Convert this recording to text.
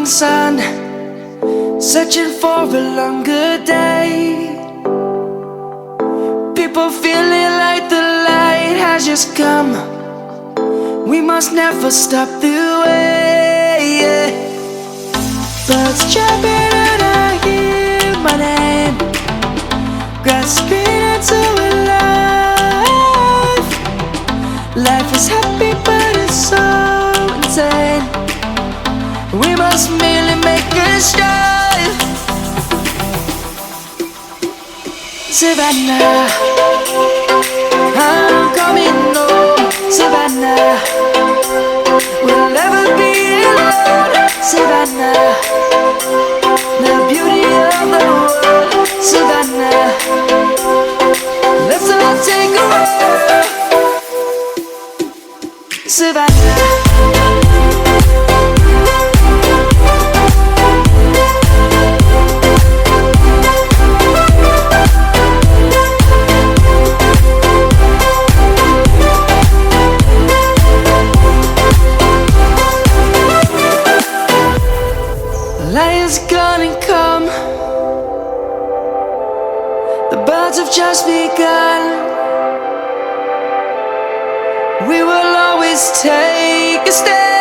morning sun, searching for a longer day. People feeling like the light has just come. We must never stop the way. Birds chirping and I hear my name, grasping into a life. Life is happy but it's so insane. We must merely make a strive. Savannah, I'm coming home. Savannah, we'll never be alone. Savannah, the beauty of the world. Savannah, let's all take a walk. Savannah. Lion's gonna come. The birds have just begun. We will always take a stand.